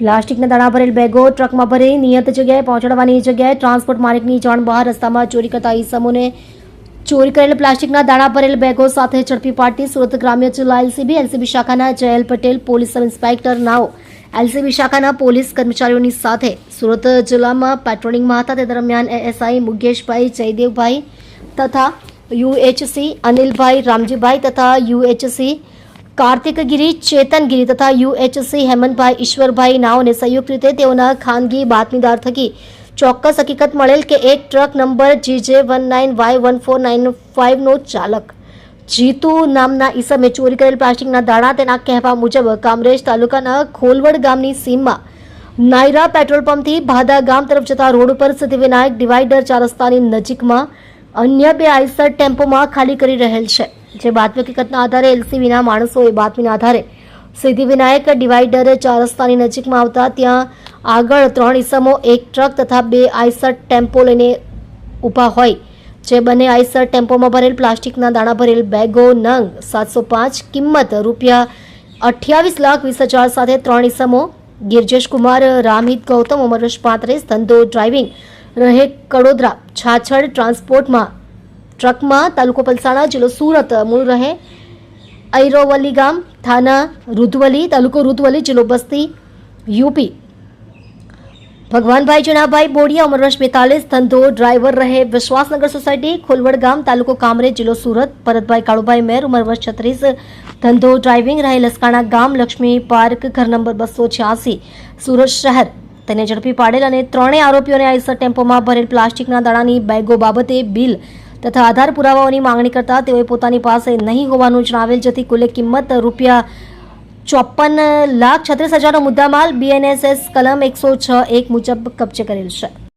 પ્લાસ્ટિકના દાણા ભરેલ બેગો ટ્રકમાં ભરી નિયત જગ્યાએ પહોંચાડવાની જગ્યાએ ટ્રાન્સપોર્ટ માલિકની જાણ બહાર રસ્તામાં ચોરી કરતા ઈસમોને ચોરી કરેલ પ્લાસ્ટિકના દાણા ભરેલ બેગો સાથે ઝડપી પાડતી સુરત ગ્રામ્ય જિલ્લા એલસીબી શાખાના Jayal Patel police sub inspector નાઓ એલસીબી શાખાના પોલીસ કર્મચારીઓની સાથે સુરત જિલ્લામાં પેટ્રોલિંગમાં હતા. તે દરમિયાન એએસઆઈ મુકેશભાઈ જયદેવભાઈ તથા યુએચસી અનિલભાઈ રામજીભાઈ તથા યુએચસી કાર્તિકગીરી ચેતનગીરી તથા યુએચસી હેમંતભાઈ ઈશ્વરભાઈ નાઓને સંયુક્ત રીતે તેઓના ખાનગી બાતમીદાર થકી ચોક્કસ હકીકત મળેલ કે એક ટ્રક નંબર GJ19Y1495 નો ચાલક જીતુ નામના ઈસમે ચોરી કરેલ પ્લાસ્ટિકના દાણા તેના કહેવા મુજબ કામરેજ તાલુકાના ખોલવડ ગામની સીમમાં નાયરા પેટ્રોલ પંપથી ભાદા ગામ તરફ જતા રોડ ઉપર સિદ્ધિવિનાયક ડિવાઈડર 4 રસ્તાની નજીકમાં અન્ય 2 આઈસર ટેમ્પોમાં ખાલી કરી રહેલ છે. જે બાતમી હકીકતના આધારે એલસીબીના માણસોએ બાતમીના આધારે સિદ્ધિવિનાયક ડિવાઈડર 4 રસ્તાની નજીકમાં આવતા ત્યાં આગળ 3 ઈસમો એક ટ્રક તથા 2 આઈસર ટેમ્પો લઈને ઊભા હોય. જે બંને આઈસર ટેમ્પોમાં ભરેલ પ્લાસ્ટિકના દાણા ભરેલ બેગો નંગ 705 કિંમત ₹28,20,000 સાથે 3 ઈસમો ગિરજેશ કુમાર રામહિત ગૌતમ ઉંમર વર્ષ 35 ધંધો ડ્રાઇવિંગ રહે કડોદરા છાછડ ટ્રાન્સપોર્ટમાં ટ્રકમાં તાલુકો પલસાણા જિલ્લો સુરત મૂળ રહે ઐરોવલી ગામ થાના રૂધવલી તાલુકો રૂધવલી જિલ્લો બસ્તી યુપી ભગવાનભાઈ જણાભાઈ બોડિયા ઉંમર વર્ષ 42 ધંધો ડ્રાઈવર રહે વિશ્વાસનગર સોસાયટી ખોલવડ ગામ તાલુકો કામરેજ જિલ્લો સુરત ભરતભાઈ કાળુભાઈ મેર ઉંમર વર્ષ 36 ધંધો ડ્રાઇવિંગ રહે લસકાણા ગામ લક્ષ્મી પાર્ક ઘર નંબર 286 સુરત શહેર તેને ઝડપી પાડેલ અને 3 આરોપીઓને આઈસર ટેમ્પોમાં ભરેલ પ્લાસ્ટિકના દાણાની બેગો બાબતે બિલ તથા આધાર પુરાવાઓની માંગણી કરતા તેઓએ પોતાની પાસે નહીં હોવાનું જણાવેલ. જેથી કુલ કિંમત ₹54,36,000 નો મુદ્દામાલ BNSS કલમ 106(1) મુજબ કબજે કરેલ છે.